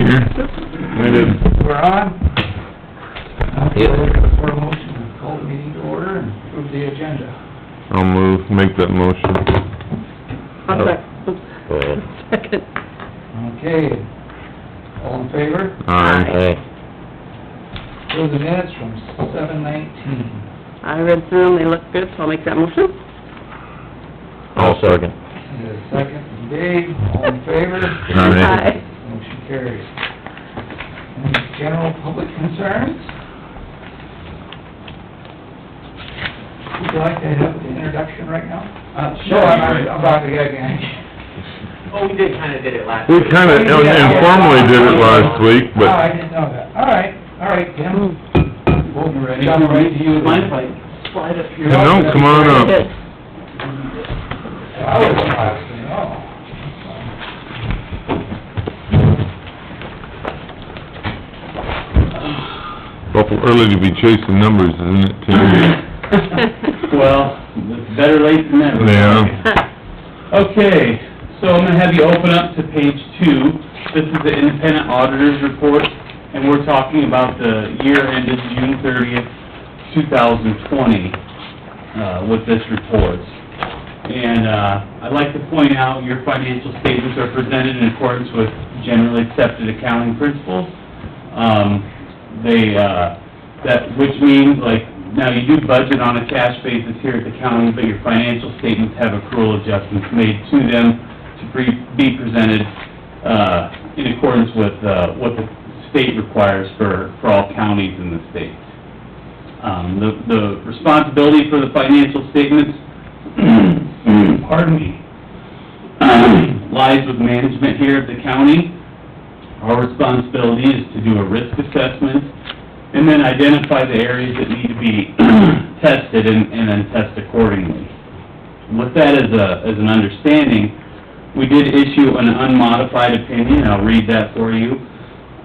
here. I did. We're on. Yep. We're looking for a motion to call the meeting to order and approve the agenda. I'll make that motion. Second. Okay. All in favor? Aye. Approve the minutes from 7:19. I read through them, they look good, so I'll make that motion. I'll second. And a second from Dave. All in favor? Aye. Motion carries. Any general public concerns? Would you like to have the introduction right now? Sure. No, I'm about to get again. Oh, we kinda did it last We week. kinda informally did it last week, Oh, I but didn't know that. All right, Tim. We'll be ready. John, Ready to use. mind if I slide up here? no, come on up. Good. I was last, oh. Awful early to be chasing numbers, isn't it, Tim? Well, it's better late than never. Yeah. Okay, so I'm gonna have you open up to page 2. This is the independent auditor's report, and we're talking about the year ended June 30th, 2020, with this report. And, I'd like to point out your financial statements are presented in accordance with generally accepted accounting principles. Which means, like, now you do budget on a cash basis here at the county, but your financial statements have accrual adjustments made to them to be presented, in accordance with, what the state requires for all counties in the state. The responsibility for the financial statements, pardon me, lies with management here at the county. Our responsibility is to do a risk assessment and then identify the areas that need to be tested and then test accordingly. With that as an understanding, we did issue an unmodified opinion. I'll read that for you.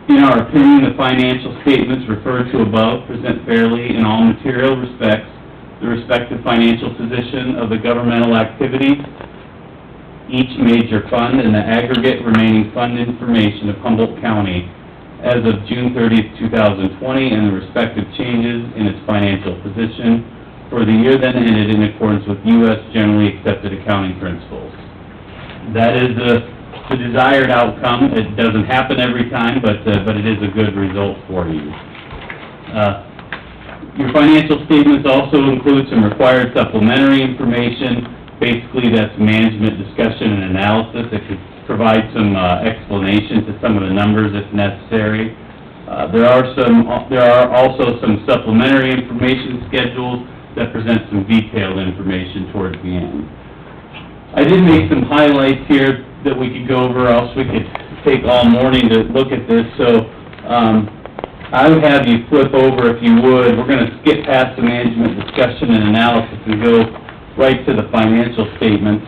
In our opinion, the financial statements referred to above present fairly in all material respects the respective financial position of the governmental activities, each major fund, and the aggregate remaining fund information of Humboldt County as of June 30th, 2020, and the respective changes in its financial position for the year then ended in accordance with U.S. generally accepted accounting principles. That is the desired outcome. It doesn't happen every time, but it is a good result for you. Your financial statements also include some required supplementary information. Basically, that's management discussion and analysis. It could provide some explanation to some of the numbers if necessary. There are also some supplementary information schedules that present some detailed information towards the end. I did make some highlights here that we could go over, else we could take all morning to look at this. So I would have you flip over, if you would. We're going to skip past the management discussion and analysis and go right to the financial statements.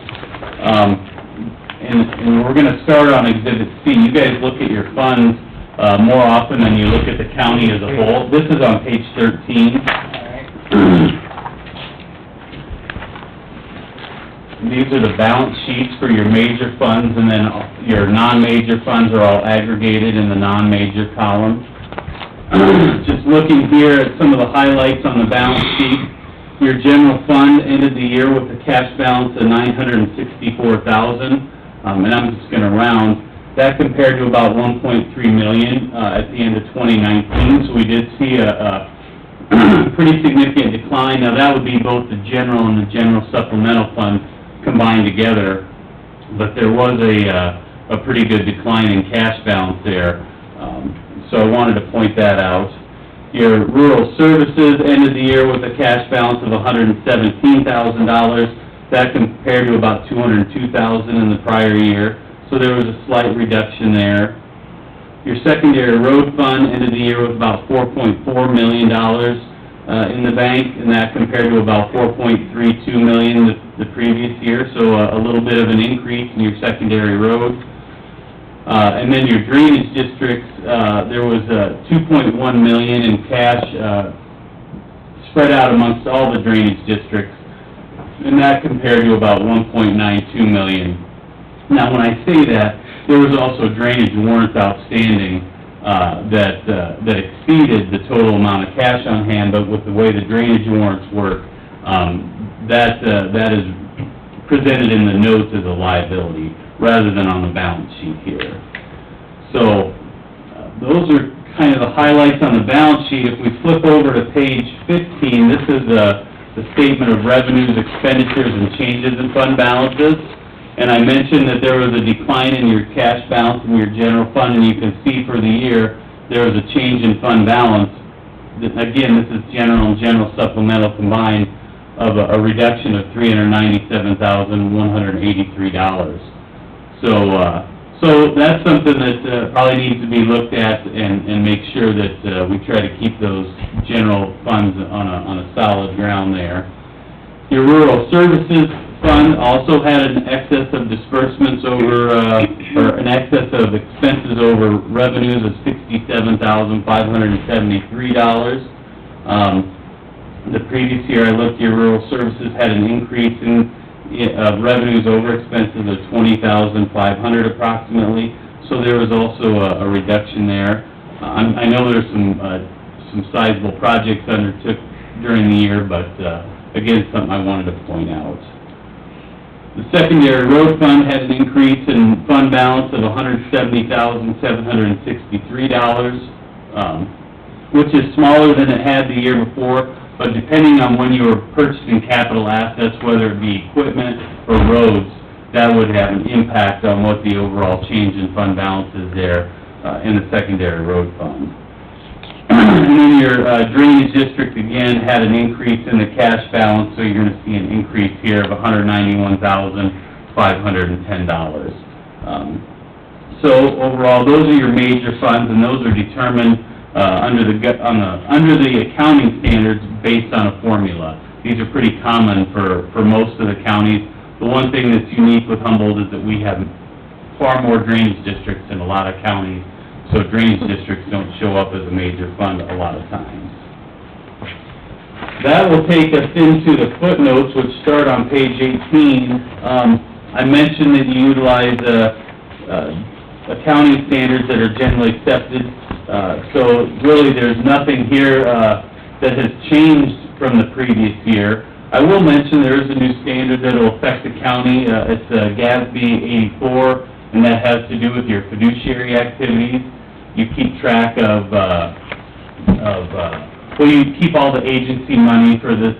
And we're going to start on Exhibit C. You guys look at your funds more often than you look at the county as a whole. This is on page 13. These are the balance sheets for your major funds, and then your non-major funds are all aggregated in the non-major column. Just looking here at some of the highlights on the balance sheet, your general fund ended the year with a cash balance of $964,000, and I'm just going to round. That compared to about $1.3 million at the end of 2019, so we did see a pretty significant decline. Now, that would be both the general and the general supplemental fund combined together, but there was a pretty good decline in cash balance there, so I wanted to point that out. Your rural services ended the year with a cash balance of $117,000. That compared to about $202,000 in the prior year, so there was a slight reduction there. Your secondary road fund ended the year with about $4.4 million in the bank, and that compared to about $4.32 million the previous year, so a little bit of an increase in your secondary roads. And then your drainage districts, there was $2.1 million in cash spread out amongst all the drainage districts, and that compared to about $1.92 million. Now, when I say that, there was also drainage warrants outstanding, that exceeded the total amount of cash on hand, but with the way the drainage warrants work, that is presented in the notes as a liability, rather than on the balance sheet here. So, those are kind of the highlights on the balance sheet. If we flip over to page 15, this is the statement of revenues, expenditures, and changes in fund balances. And I mentioned that there was a decline in your cash balance in your general fund, and you can see for the year, there was a change in fund balance. Again, this is general and general supplemental combined of a reduction of $397,183. So that's something that probably needs to be looked at and make sure that we try to keep those general funds on a solid ground there. Your rural services fund also had an excess of disbursements over, or an excess of expenses over revenues of $67,573. The previous year, I looked, your rural services had an increase in revenues over expenses of $20,500 approximately, so there was also a reduction there. I know there's some sizable projects undertook during the year, but again, something I wanted to point out. The secondary road fund had an increase in fund balance of $170,763, which is smaller than it had the year before, but depending on when you were purchasing capital assets, whether it be equipment or roads, that would have an impact on what the overall change in fund balance is there in the secondary road fund. And then your drainage district, again, had an increase in the cash balance, so you're going to see an increase here of $191,510. So overall, those are your major funds, and those are determined under the accounting standards based on a formula. These are pretty common for most of the counties. The one thing that's unique with Humboldt is that we have far more drainage districts in a lot of counties, so drainage districts don't show up as a major fund a lot of times. That will take us into the footnotes, which start on page 18. I mentioned that you utilize accounting standards that are generally accepted, so really there's nothing here that has changed from the previous year. I will mention there is a new standard that will affect the county. It's GASB 84, and that has to do with your fiduciary activities. You keep track of you keep all the agency money for the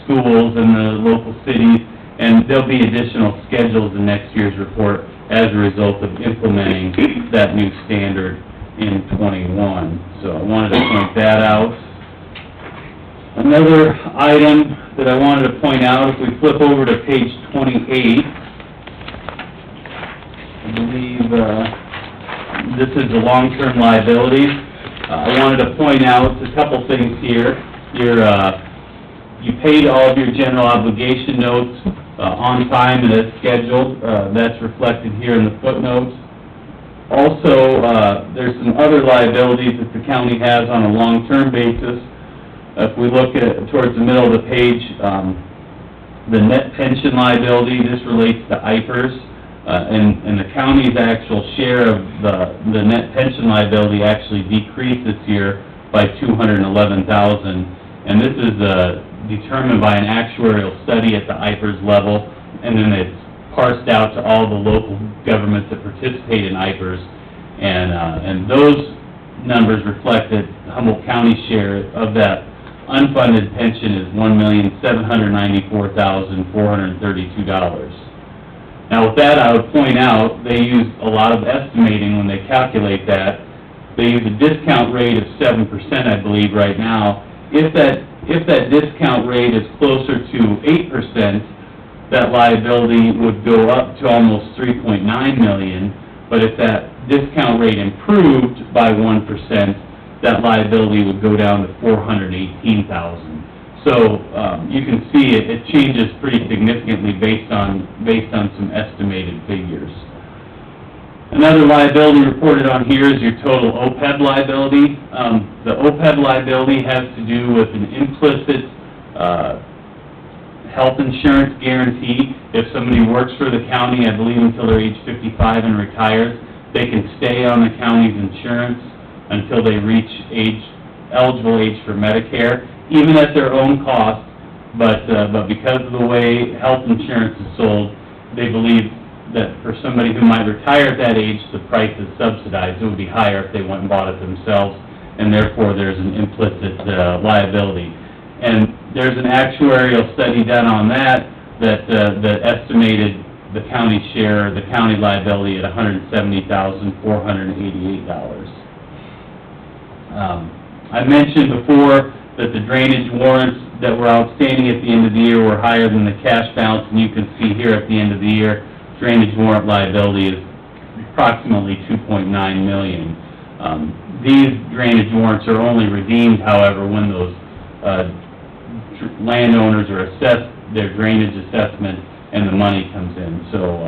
schools and the local cities, and there'll be additional schedules in next year's report as a result of implementing that new standard in 21. So I wanted to point that out. Another item that I wanted to point out, if we flip over to page 28, I believe this is the long-term liabilities. I wanted to point out a couple things here. You paid all of your general obligation notes on time and as scheduled. That's reflected here in the footnotes. Also, there's some other liabilities that the county has on a long-term basis. If we look towards the middle of the page, the net pension liability, this relates to IPERS, and the county's actual share of the net pension liability actually decreased this year by $211,000, and this is determined by an actuarial study at the IPERS level, and then it's parsed out to all the local governments that participate in IPERS, and those numbers reflect that Humboldt County's share of that unfunded pension is $1,794,432. Now with that, I would point out, they use a lot of estimating when they calculate that. They use a discount rate of 7%, I believe, right now. If that discount rate is closer to 8%, that liability would go up to almost $3.9 million, but if that discount rate improved by 1%, that liability would go down to $418,000. So, you can see it changes pretty significantly based on some estimated figures. Another liability reported on here is your total OPEB liability. The OPEB liability has to do with an implicit, health insurance guarantee. If somebody works for the county, I believe until they're age 55 and retires, they can stay on the county's insurance until they reach eligible age for Medicare, even at their own cost, but because of the way health insurance is sold, they believe that for somebody who might retire at that age, the price is subsidized. It would be higher if they went and bought it themselves, and therefore there's an implicit liability. And there's an actuarial study done on that estimated the county share, the county liability at $170,488. I mentioned before that the drainage warrants that were outstanding at the end of the year were higher than the cash balance, and you can see here at the end of the year, drainage warrant liability is approximately $2.9 million. These drainage warrants are only redeemed, however, when those landowners are assessed their drainage assessment and the money comes in. So,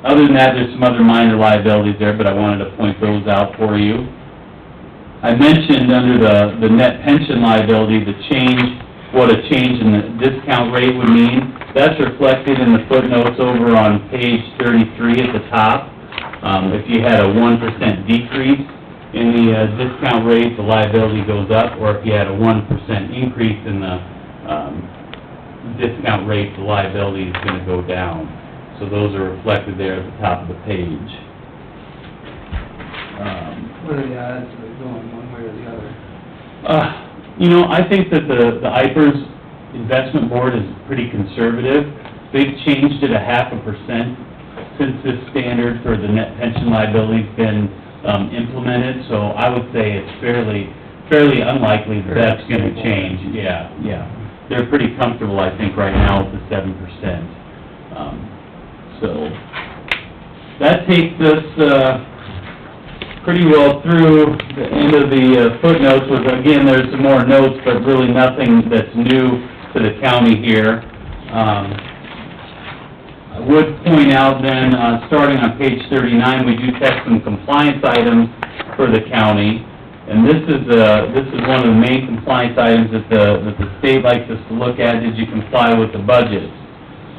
other than that, there's some other minor liabilities there, but I wanted to point those out for you. I mentioned under the net pension liability, what a change in the discount rate would mean. That's reflected in the footnotes over on page 33 at the top. If you had a 1% decrease in the discount rate, the liability goes up, or if you had a 1% increase in the discount rate, the liability is going to go down. So those are reflected there at the top of the page. What are the odds of it going one way or the other? I think that the IPERS investment board is pretty conservative. They've changed it 0.5% since this standard for the net pension liability's been implemented, so I would say it's fairly unlikely that that's gonna change. Yeah. They're pretty comfortable, I think, right now with the 7%. So, that takes us, pretty well through the end of the footnotes. Again, there's some more notes, but really nothing that's new to the county here. I would point out then, starting on page 39, we do text some compliance items for the county, and this is one of the main compliance items that the state likes us to look at. Did you comply with the budget?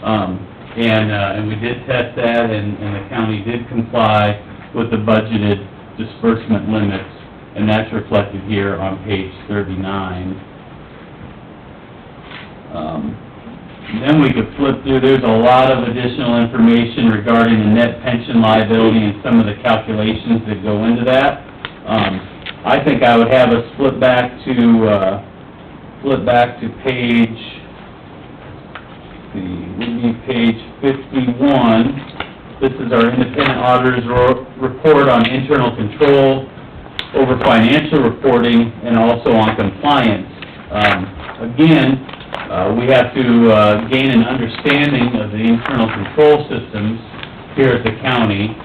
And we did test that, and the county did comply with the budgeted disbursement limits, and that's reflected here on page 39. Then we could flip through, there's a lot of additional information regarding the net pension liability and some of the calculations that go into that. I think I would have us flip back to page, page 51. This is our independent auditor's report on internal control over financial reporting and also on compliance. Again, we have to gain an understanding of the internal control systems here at the county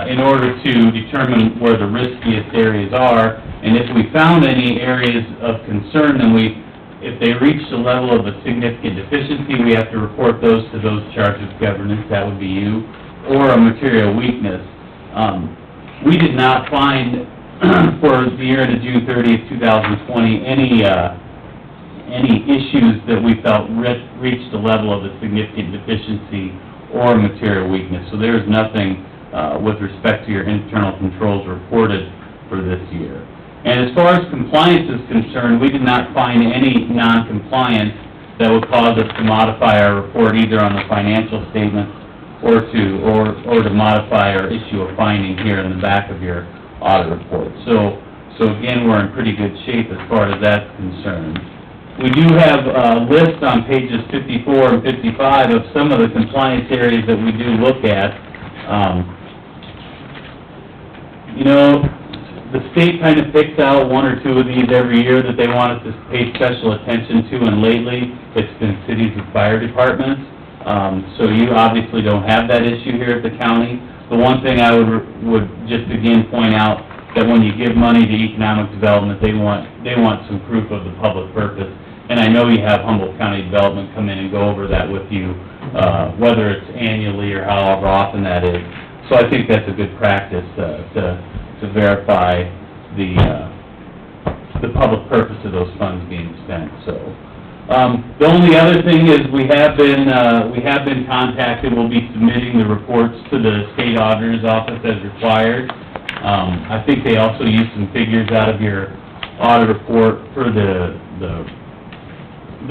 in order to determine where the riskiest areas are. And if we found any areas of concern, then if they reach the level of a significant deficiency, we have to report those to those charged with governance, that would be you, or a material weakness. We did not find, for the year ended June 30th, 2020, any issues that we felt reached the level of a significant deficiency or a material weakness. So there's nothing with respect to your internal controls reported for this year. And as far as compliance is concerned, we did not find any non-compliance that would cause us to modify our report either on the financial statements or to modify or issue a finding here in the back of your audit report. So again, we're in pretty good shape as far as that's concerned. We do have a list on pages 54 and 55 of some of the compliance areas that we do look at. The state kind of picks out one or two of these every year that they want us to pay special attention to, and lately it's been cities and fire departments. So you obviously don't have that issue here at the county. The one thing I would just again point out, that when you give money to economic development, they want some proof of the public purpose. And I know you have Humboldt County Development come in and go over that with you, whether it's annually or however often that is. So I think that's a good practice to verify the public purpose of those funds being spent. So The only other thing is we have been contacted, we'll be submitting the reports to the state auditor's office as required. I think they also used some figures out of your audit report for the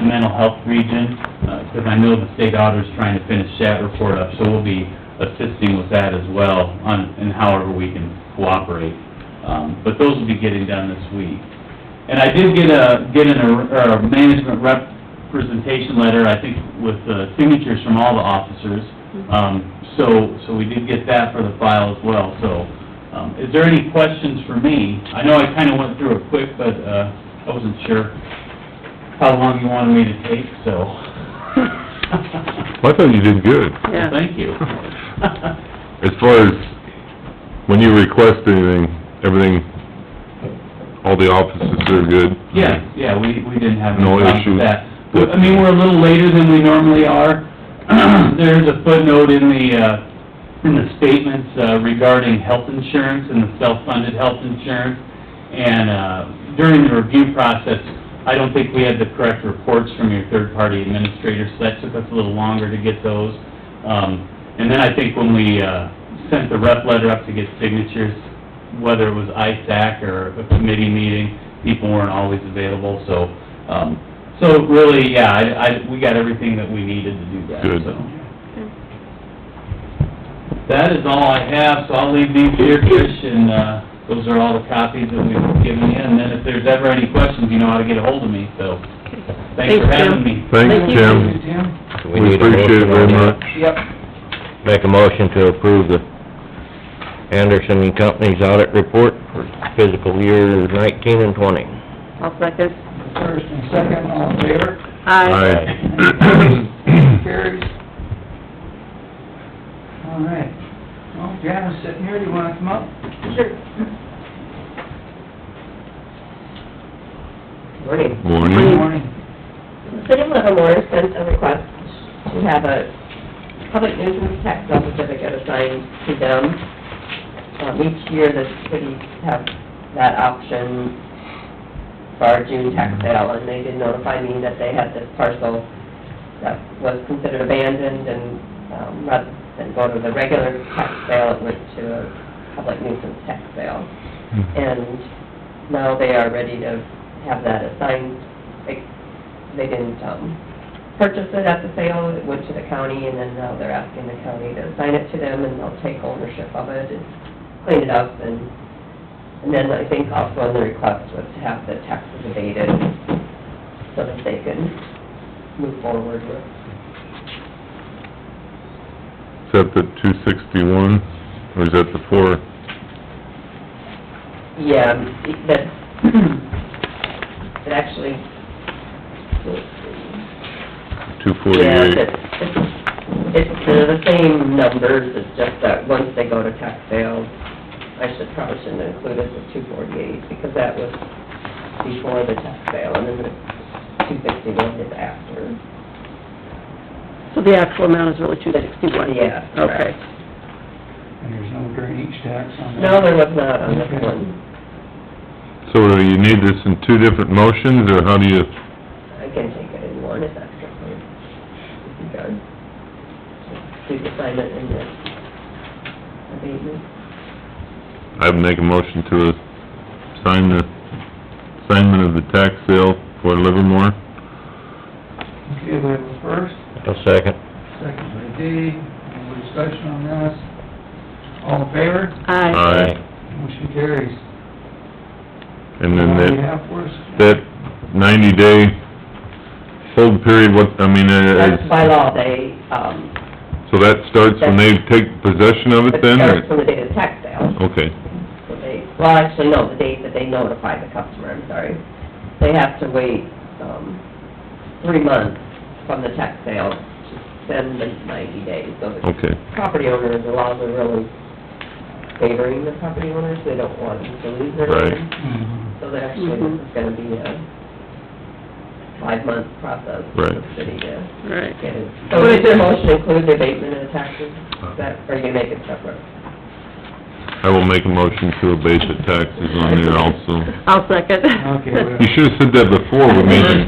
mental health region, because I know the state auditor's trying to finish that report up, so we'll be assisting with that as well, and however we can cooperate. But those will be getting done this week. And I did get a management representation letter, I think, with signatures from all the officers. So we did get that for the file as well, so, is there any questions for me? I know I kinda went through it quick, but, I wasn't sure how long you wanted me to take, so. I thought you did good. Yeah. Thank you. As far as when you request anything, everything, all the offices are good? Yeah, we didn't have any No problems issues. with that. I mean, we're a little later than we normally are. There's a footnote in the statements regarding health insurance and the self-funded health insurance. And during the review process, I don't think we had the correct reports from your third-party administrator, so that took us a little longer to get those. And then I think when we sent the rep letter up to get signatures, whether it was ISAC or a committee meeting, people weren't always available, so, really, yeah, we got everything that we needed to do that, Good. so. That is all I have, so I'll leave these here, Trish, and, those are all the copies that we've given you, and then if there's ever any questions, you know how to get a hold of me, so. Thanks for having me. Thanks, Thank you. Tim. Tim? We appreciate it very much. Yep. Make a motion to approve the Anderson and Company's audit report for fiscal year 19 and 20. I'll second. First and second, all in favor? Aye. Carries. All right. Well, Janice sitting here, do you wanna come up? Sure. Morning. Morning. Morning. The City of Livermore sent a request to have a public nuisance tax sale certificate assigned to them. Each year, the city have that option for our June tax sale, and they did notify me that they had this parcel that was considered abandoned, and rather than go to the regular tax sale, it went to a public nuisance tax sale. And now they are ready to have that assigned. They didn't purchase it at the sale, it went to the county, and then now they're asking the county to assign it to them, and they'll take ownership of it and clean it up, and then I think also on the request was to have the taxes abated so that they can move forward with. Is that the 261, or is that the 4? Yeah, that, it actually, yeah, 248? it's the same numbers, it's just that once they go to tax sales, I probably shouldn't have included the 248, because that was before the tax sale, and then the 261 is after. So the actual amount is really 261? Yeah, Okay. correct. And there's no drainage tax on that? No, there was not on this Okay. one. So do you need this in two different motions, or how do you, I can take it in one if that's okay. If you go. Do the assignment and the abatement. I would make a motion to sign the assignment of the tax sale for Livermore? Okay, we have a first, I'll second. second by Dee, any discussion on this? All in favor? Aye. Motion carries. And then What do you that, have for us? that 90-day hold period, what, I mean, That's by law, they, so that starts when they take possession of it it then, starts or? from the date of the tax sale. Okay, So they, well, actually, no, the date that they notify the customer, I'm sorry. They have to wait, 3 months from the tax sale to send the 90 days. So the okay, property owners, the laws are really favoring the property owners, they don't want them to lose their Right. land. So that actually, this is gonna be a 5-month process for the Right. city to Right. get it. So does your motion include the abatement of the taxes? Is that, or are you gonna make it separate? I will make a motion to abate the taxes on there also. I'll second. Okay, we have- You should've said that before we made it.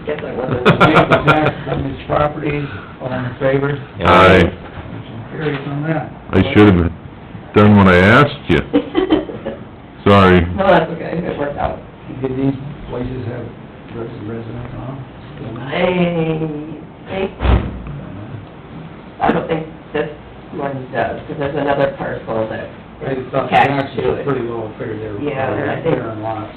guess I wasn't. Pay the tax on this property, all in favor? Aye. Motion carries on that. I should have done what I asked you. Sorry. No, that's okay, it worked out. Did these places have residents on? I don't think this one does, because there's another parcel that, I thought the Attached taxes to were it. pretty low, figured they were Yeah, I think- there in lots.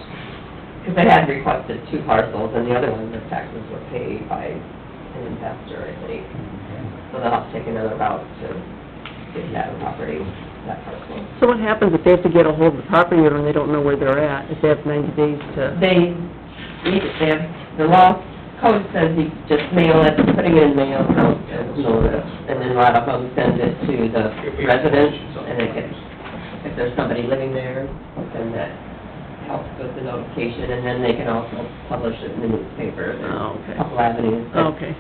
because they had requested 2 parcels, and the other one, the taxes were paid by an investor, I think. Okay. So they'll have to take another route to get that property, that parcel. So what happens if they have to get a hold of the property owner and they don't know where they're at, if they have 90 days to... They have, the law code says you just mail it, putting it in mail, and notice, and then a lot of them send it to the residents, and it gets, if there's somebody living there, then that helps with the notification, and then they can also publish it in the newspaper. There's Oh, okay. a couple avenues, but Okay,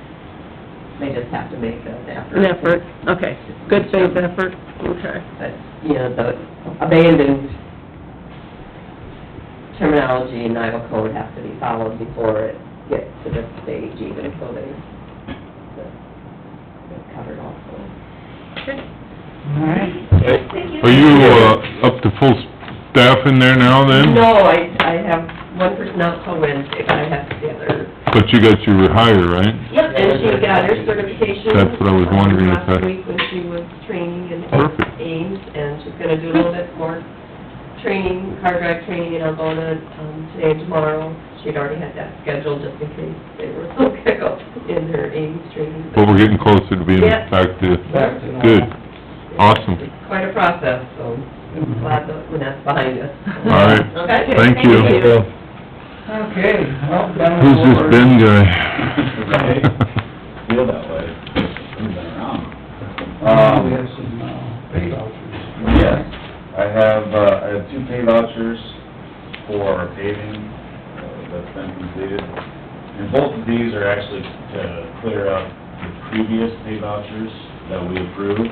they just have to make an effort. an effort, okay, good faith effort, okay. But, you know, the abandoned terminology in Iowa code has to be followed before it gets to this stage even, so they're covered also. All right. Are you, up to full staff in there now then? No, I have one person out till Wednesday, but I have the other. But you got your hire, right? Yep, and she got her certification. That's what I was wondering if that- Last week when she was training in Perfect. Ames, and she's gonna do a little bit more training, car drive training in Algona, today and tomorrow. She'd already had that scheduled just in case they were so hiccups in her Ames training. Well, we're getting closer to being Yeah. back to, Back to normal. good, awesome. It's quite a process, so I'm glad that when that's behind us. All right. Okay? Thank you. Okay, well, down Who's this forward. Ben guy? Feel that way. I've been around. We have some, pay vouchers. Yes, I have 2 pay vouchers for paving that's been completed. And both of these are actually to clear up the previous pay vouchers that we approved.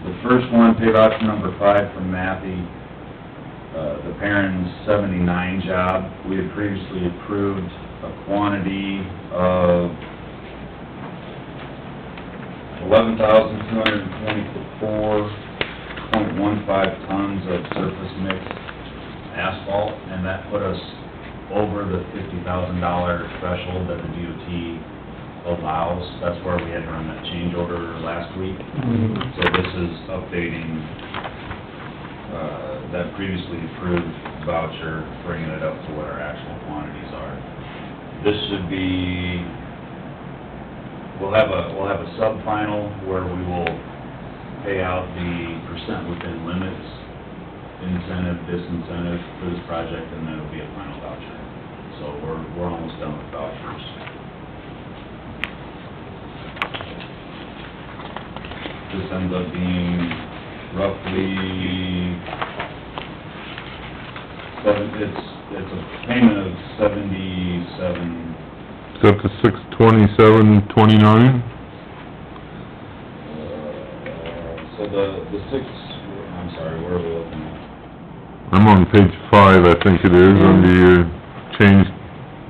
The first one, pay voucher number 5 from Matthew, the Perrin's 79 job. We had previously approved a quantity of 11,224.15 tons of surface mix asphalt, and that put us over the $50,000 threshold that the DOT allows. That's where we had to run that change order last week. So this is updating, that previously approved voucher, bringing it up to what our actual quantities are. This should be, we'll have a sub-final where we will pay out the percent within limits, incentive, disincentive for this project, and then it'll be a final voucher. So we're almost done with vouchers. This ends up being roughly it's a payment of 77. Up to 627.29? So the six, I'm sorry, where are we looking at? I'm on page 5, I think it is, under your changed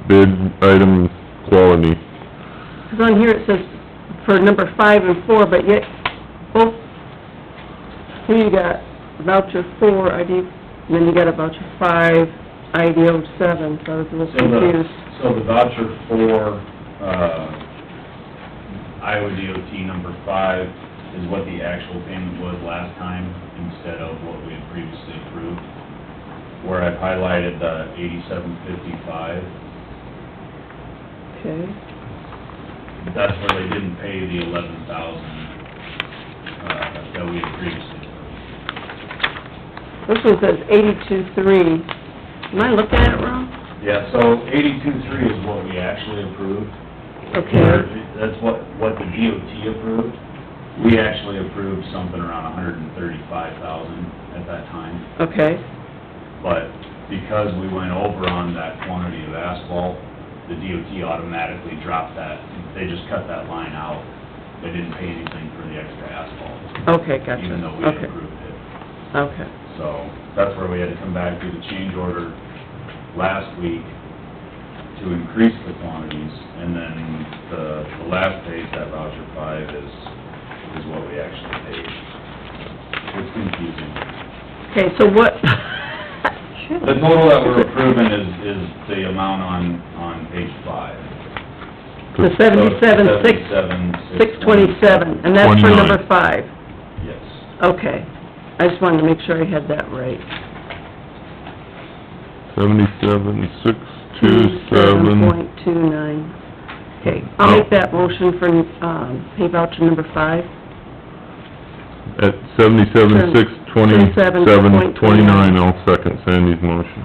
bid item quality. Because on here it says for number 5 and 4, but yet both, here you got voucher 4 ID, and then you got a voucher 5 IDO 7, so I was a little confused. So the voucher for, Iowa DOT number 5 is what the actual payment was last time instead of what we had previously approved. Where I've highlighted the 8755, Okay. that's where they didn't pay the 11,000, that we had previously approved. This one says 82.3. Am I looking at it wrong? Yeah, so 82.3 is what we actually approved. Okay. That's what the DOT approved. We actually approved something around 135,000 at that time. Okay, But because we went over on that quantity of asphalt, the DOT automatically dropped that. They just cut that line out. They didn't pay anything for the extra asphalt. okay, gotcha. Even though we had Okay, approved it. okay. So that's where we had to come back to the change order last week to to increase the quantities, and then the last page, that voucher 5, is what we actually paid. It's confusing. Okay, so what? The total that we're approving is the amount on page 5. The 627, and that's for 29. number 5. Yes. Okay, I just wanted to make sure I had that right. 77,627. .29. Okay, I'll make that motion for, pay voucher number 5. At 77,627.29, I'll second Sandy's motion.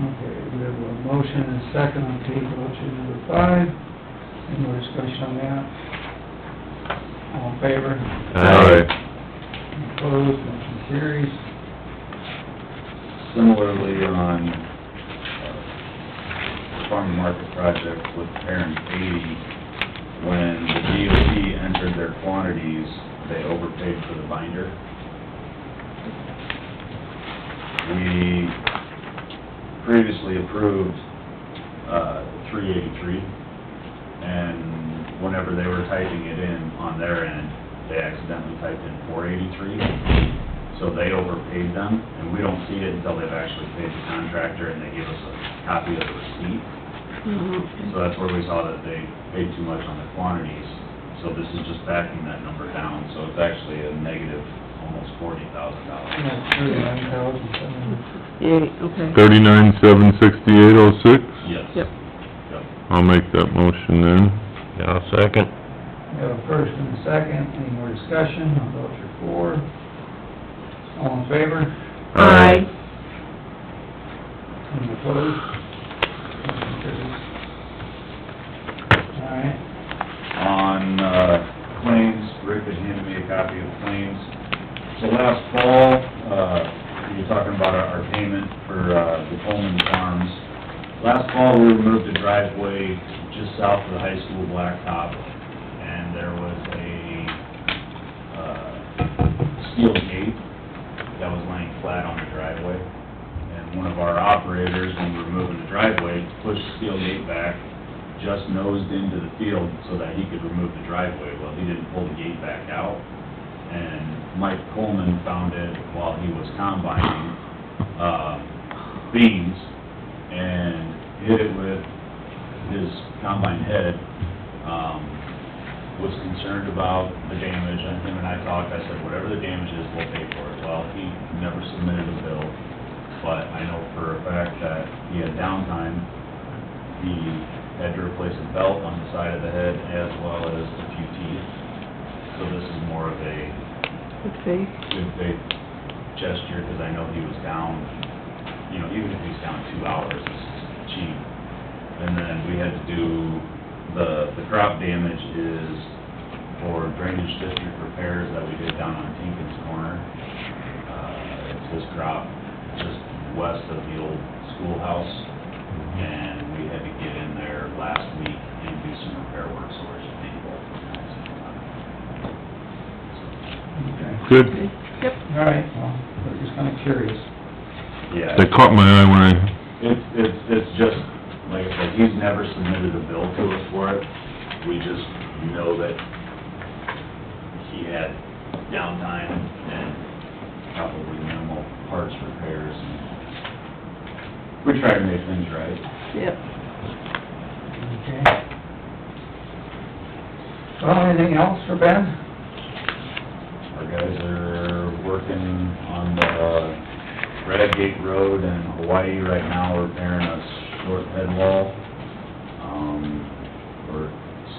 Okay, we have a motion and a second on pay voucher number 5. Any more discussion on that? All in favor? Aye. Opposed, motion carries. Similarly, on farm to market project with parent 80, when the DOT entered their quantities, they overpaid for the binder. We previously approved 383, and whenever they were typing it in on their end, they accidentally typed in 483. So they overpaid them, and we don't see it until they've actually paid the contractor and they give us a copy of the receipt. So that's where we saw that they paid too much on the quantities. So this is just backing that number down, so it's actually a negative almost $40,000. Yeah, 39,700. Yeah, okay. 39,768.06? Yes. Yep. Yep. I'll make that motion then. I'll second. We have a first and a second. Any more discussion on voucher 4? All in favor? Aye. Any opposed? Motion carries. All right. On claims, Rick had handed me a copy of claims. So last fall, you were talking about our payment for the Coleman Farms. Last fall, we removed a driveway just south of the high school blacktop, and there was a steel gate that was laying flat on the driveway. And one of our operators, when we were moving the driveway, pushed the steel gate back, just nosed into the field so that he could remove the driveway. Well, he didn't pull the gate back out, and Mike Coleman found it while he was combining beans, and hit it with his combine head. Was concerned about the damage, and him and I talked. I said, whatever the damage is, we'll pay for it. Well, he never submitted a bill, but I know for a fact that he had downtime. He had to replace a belt on the side of the head as well as a few teeth. So this is more of a Good faith. good faith gesture, because I know he was down, you know, even if he's down 2 hours, it's cheap. And then we had to do, the crop damage is for drainage district repairs that we did down on Tinkin's Corner. It's this crop just west of the old schoolhouse, and we had to get in there last week and do some repair work, so we're just paying both of them. Okay. Good. Yep. All right, well, we're just kinda curious. Yeah. That caught my eye when I, It's just, like I said, he's never submitted a bill to us for it. We just know that he had downtime and probably minimal parts repairs. And we try to make things right. Yep. Okay. Well, anything else for Ben? Our guys are working on the Bradgate Road in Hawaii right now, repairing a short head wall. We're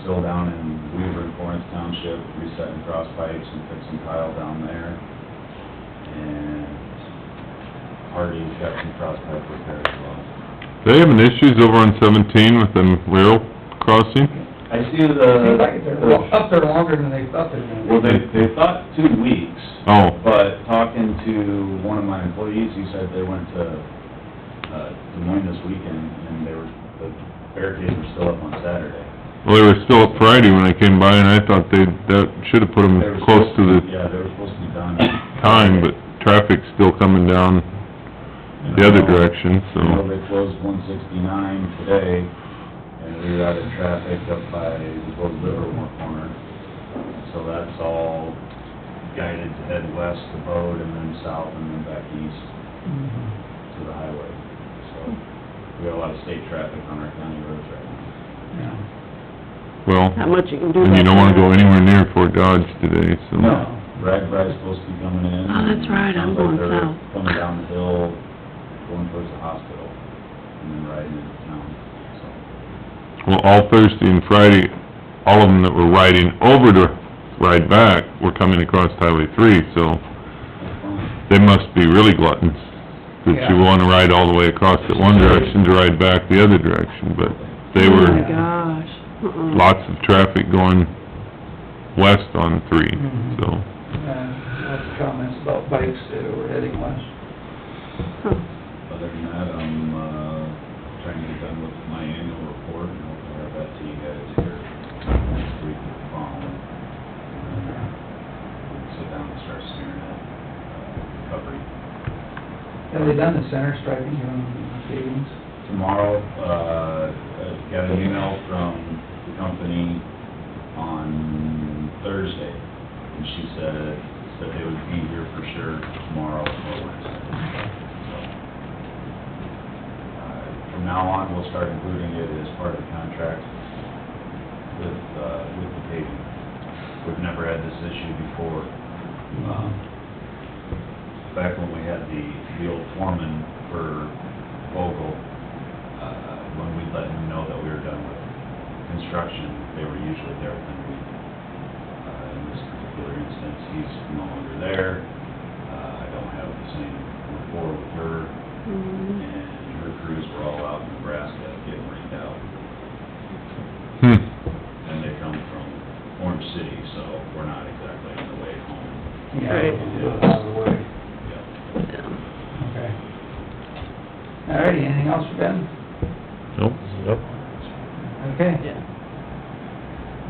still down in Weaver and Florence Township, resetting cross pipes and fixing tile down there. And Hardy's got some cross pipe repair as well. they having issues over on 17 with them rail crossing? I see Seems like they're up there longer than they thought they were gonna be. Well, they thought 2 weeks. Oh, But talking to one of my employees, he said they went to Des Moines this weekend, and the barricades were still up on Saturday. well, they were still up Friday when I came by, and I thought that should've put them They were close to supposed the Yeah, they were supposed to be done. time, but traffic's still coming down the other direction, You know, so. they closed 169 today, and rerouted traffic up by the Gold Livermore corner. So that's all guided to head west to Bode and then south and then back east to the highway. So we got a lot of state traffic on our county roads right now. Yeah. Well, How much you can do and you that don't wanna for. go anywhere near Fort Dodge today, so. Ragbri's supposed to be coming in. Oh, that's right, I'm Sounds like going they're south. coming down the hill, going towards the hospital, and then riding into town, so. Well, all Thursday and Friday, all of them that were riding over to ride back were coming across Highway 3, so That's fine. they must be really gluttons, that you Yeah. wanna ride all the way across that one direction to ride back the other direction, but they Oh my were, gosh. lots of traffic going west on 3, so. Lots of comments about bikes that were heading west. Huh. Other than that, I'm, trying to get done with my annual report, and hopefully have that to you guys here next week with the following. And then, sit down and start staring at, recovery. Have they done the center striping on the pavings? Tomorrow, I got an email from the company on Thursday, and she said they would be here for sure tomorrow or Wednesday. So, from now on, we'll start including it as part of the contract with the paving. We've never had this issue before. Back when we had the old foreman for Vogel, when we let him know that we were done with construction, they were usually there within a week. In this particular instance, he's no longer there. I don't have the same rapport with her, and her crews were all out in Nebraska getting rained out. And they come from Orange City, so we're not exactly on the way home. Yeah, Right. out of the way. Yeah. Yeah. Okay. All righty, anything else for Ben? Nope. Nope. Okay. Yeah.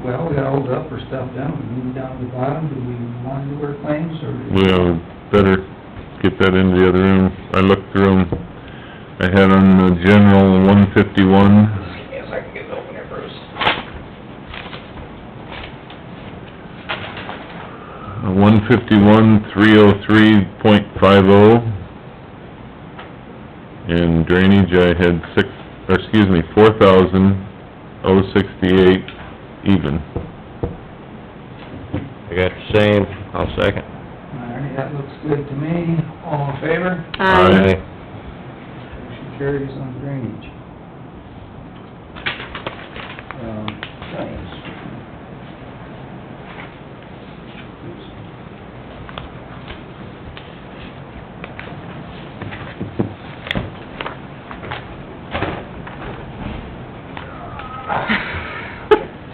Well, we got all the upper stuff done, we move down to the bottom, do we want to do our claims, or? We better get that into the other room. I looked through them. I had on the general 151. Yes, I can get it open here, Bruce. 151, 303.50. And drainage, I had 4,068 even. I got the same, I'll second. All righty, that looks good to me, all in favor? Aye. Motion carries on drainage. Claims.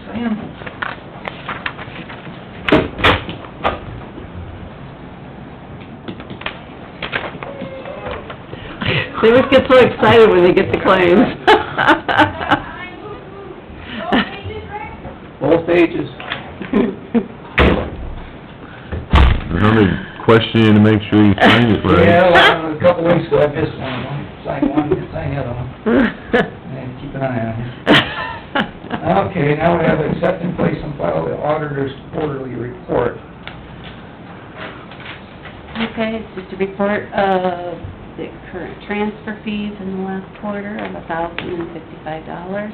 Sam? They always get so excited when they get the claims. Both pages. Now they question you to make sure you signed it right. Yeah, well, a couple weeks ago, I missed one of them, signed one, didn't sign the other one, and keep an eye on it. Okay, now we have accept and place on file the auditor's quarterly report. Okay, it's just a report of the current transfer fees in the last quarter of $1,055.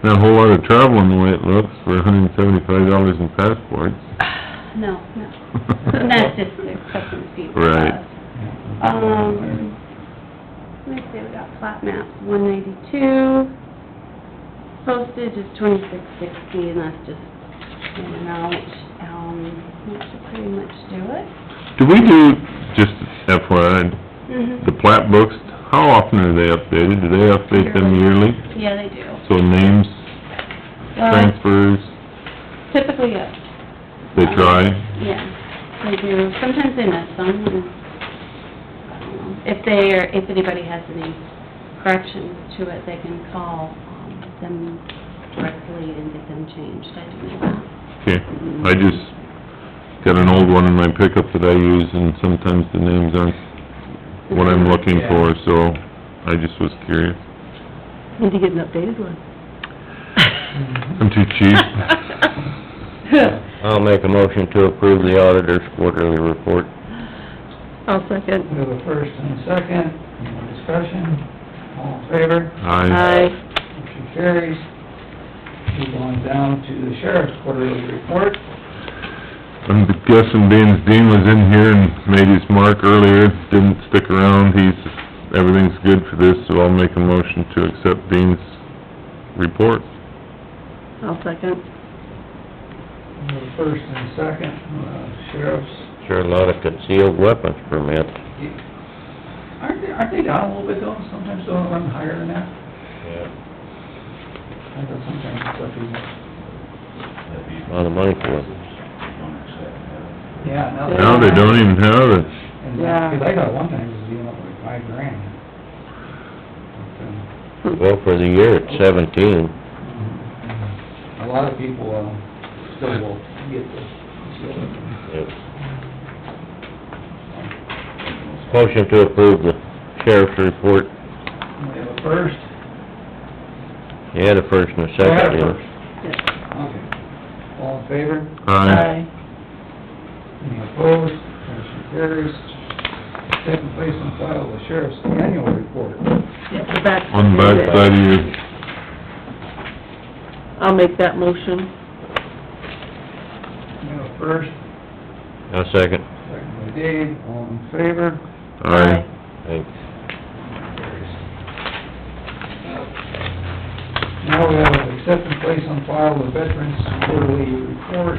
Not a whole lot of traveling the way it looks for $175 in passports. No, and that's just the acceptance fee for Right. us. Let me see, we got plat maps, $192, postage is $26.60, and that's just in and out. That should pretty much do it. Do we do, just FYI, the plat books, how often are they updated? Do they update them yearly? Yeah, they do. So names, transfers, Typically, yes. they try? Yeah, they do. Sometimes they miss them, and, I don't know. If anybody has any corrections to it, they can call, them directly and get them changed. I do know that. Okay, I just got an old one in my pickup that I use, and sometimes the names aren't what I'm looking for, so I just was curious. Need to get an updated one. I'm too cheap. I'll make a motion to approve the auditor's quarterly report. I'll second. We have a first and a second, any more discussion? All in favor? Aye. Motion carries. Move on down to the sheriff's quarterly report. I'm guessing being Dean was in here and made his mark earlier, didn't stick around, everything's good for this, so I'll make a motion to accept Dean's report. I'll second. We have a first and a second, sheriff's, Sure, a lot of concealed weapons permits. aren't they down a little bit though? Sometimes don't run higher than that? Yeah. I thought sometimes it's up to... A lot of money for it. Yeah, now... Now they don't even have it. And, Yeah. 'cause I thought one time it was being up like $5,000. But, Well, for the year, it's 17. a lot of people, still will get this. Yep. Motion to approve the sheriff's report. We have a first. You had a first and a I had second, a yeah. first. Okay. All in favor? Aye. Any opposed? Motion carries. Second place on file, the sheriff's annual report. Yep, the back. On the back side of your, I'll make that motion. We have a first, A second. second by Dave, all in favor? aye. Thanks. Now we have accept and place on file the veterans quarterly report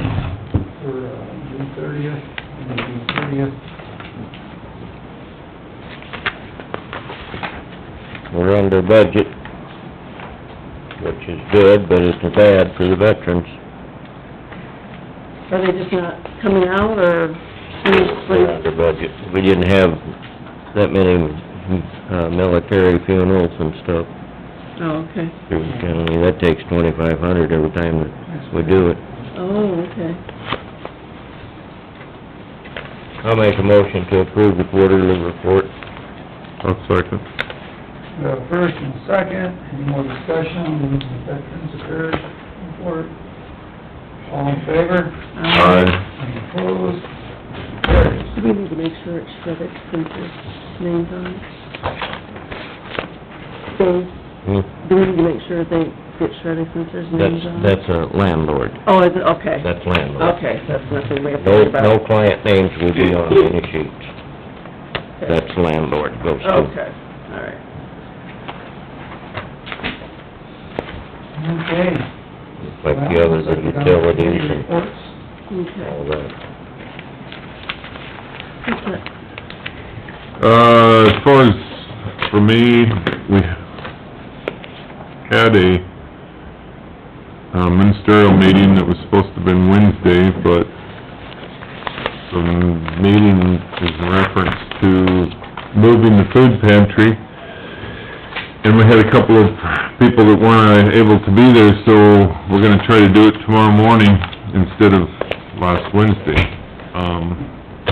for June 30th, and June 30th. We're under budget, which is good, but it's bad for the veterans. Are they just not coming out, or? We're under budget. We didn't have that many, military funerals and stuff Oh, okay. through the county. That takes $2,500 every time that we do it. Oh, okay. I'll make a motion to approve the quarterly report. I'll second. We have a first and a second, any more discussion on the veterans affairs report? All in favor? Aye. Any opposed? Carries. Do we need to make sure it's shredded since there's names on it? Dave, Hmm? do we need to make sure they get shredded since there's names on it? That's a landlord. Oh, is it, okay. That's landlord. Okay, that's nothing we have to worry about. No client names will be on any sheets. That's landlord goes to. Okay, all right. Okay. Like the others, the utilities and Reports. Okay. all that. What's that? As far as, for me, we had a ministerial meeting that was supposed to have been Wednesday, but the meeting is in reference to moving the food pantry, and we had a couple of people that weren't able to be there, so we're gonna try to do it tomorrow morning instead of last Wednesday.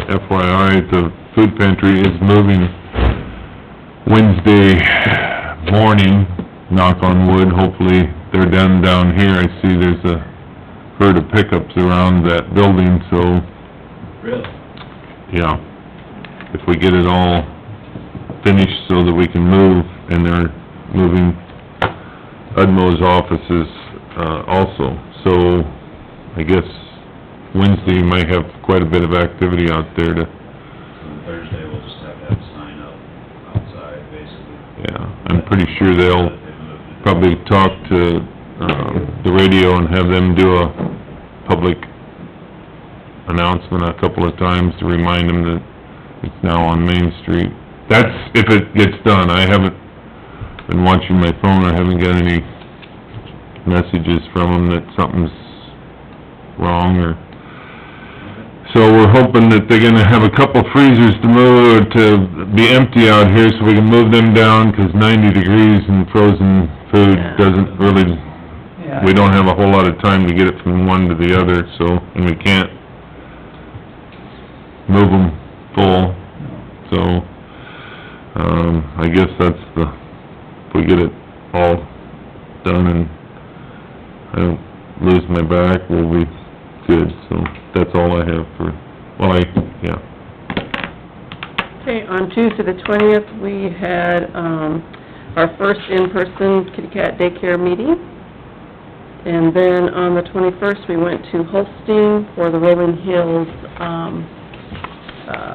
FYI, the food pantry is moving Wednesday morning, knock on wood, hopefully they're done down here. I see there's a herd of pickups around that building, so, Really? yeah. If we get it all finished so that we can move, and they're moving Udmo's offices, also. So, I guess Wednesday might have quite a bit of activity out there to, Thursday, we'll just have to have a sign up outside, basically. yeah, I'm pretty sure they'll probably talk to, the radio and have them do a public announcement a couple of times to remind them that it's now on Main Street. That's if it gets done. I haven't been watching my phone, I haven't got any messages from them that something's wrong, or... So we're hoping that they're gonna have a couple freezers to move, to be empty out here, so we can move them down, 'cause 90 degrees and frozen food doesn't really, Yeah. we don't have a whole lot of time to get it from one to the other, so, and we can't move them full, so, I guess that's if we get it all done and I don't lose my back, we'll be good, so that's all I have for, yeah. Okay, on Tuesday the 20th, we had, our first in-person kitty cat daycare meeting. And then on the 21st, we went to Holstein for the Rolling Hills,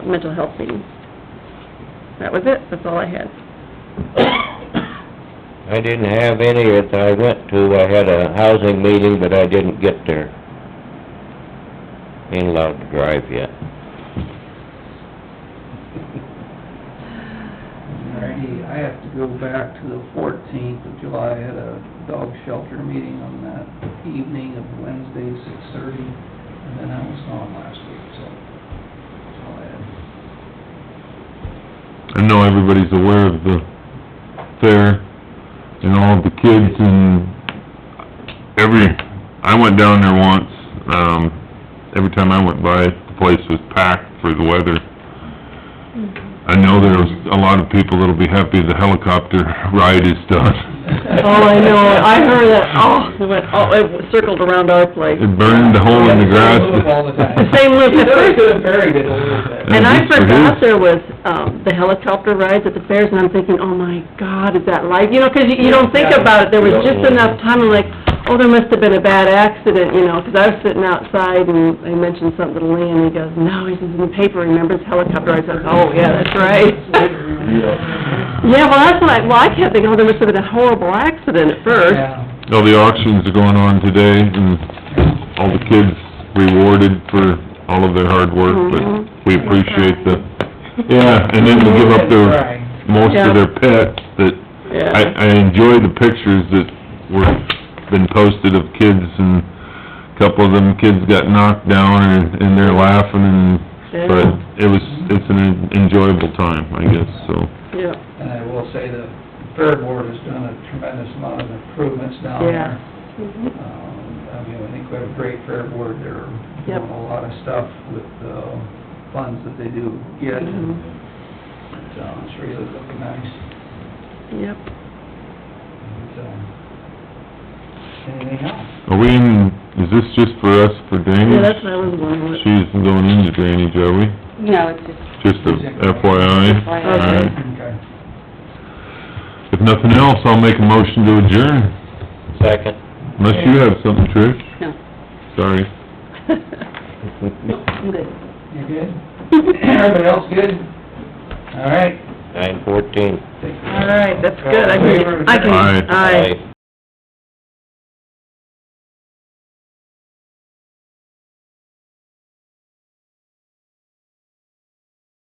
mental health meeting. That was it, that's all I had. I didn't have any that I went to. I had a housing meeting, but I didn't get there. Ain't allowed to drive yet. Alrighty, I have to go back to the 14th of July. I had a dog shelter meeting on that evening of Wednesday, 6:30, and then I was gone last week, so that's all I had. I know everybody's aware of the fair and all of the kids and I went down there once, every time I went by, the place was packed for the weather. I know there's a lot of people that'll be happy the helicopter ride is done. Oh, I know, I heard that, it circled around our place. It burned a hole in the grass. All the time. The same loop at They first. could have buried it a little bit. And I Just for forgot his- there was, the helicopter rides at the fairs, and I'm thinking, oh my God, is that live? You know, 'cause you don't think about it, there was just enough time, I'm like, oh, there must have been a bad accident, you know, 'cause I was sitting outside, and I mentioned something to Lee, and he goes, no, he says, in the paper, remember, it's helicopter rides, I said, oh, yeah, that's right. Yeah, well, that's what I kept thinking, oh, there must have been a horrible accident at first. Yeah. All the auctions are going on today, and all the kids rewarded for all of their hard work, but we appreciate and then we give up most of their pets, that, Yeah. I enjoy the pictures that been posted of kids, and a couple of them kids got knocked down, and they're laughing, but it's an enjoyable time, I guess, so. Yeah. And I will say the Fair Board has done a tremendous amount of improvements down Yeah. there. I think we have a great Fair Board. They're Yep. doing a lot of stuff with the funds that they do get. It's really looking nice. Yep. Anything else? Are we in, is this just for us for drainage? Yeah, that's what I was wondering. She isn't going into drainage, are we? No, it's just, Just a FYI? FYI. All right. Okay. If nothing else, I'll make a motion to adjourn, Second. unless you have something, Trish. no, Sorry. no, I'm good. You good? Everybody else good? All right. 9:14. Take care. All right, that's good, I can, Aye. aye.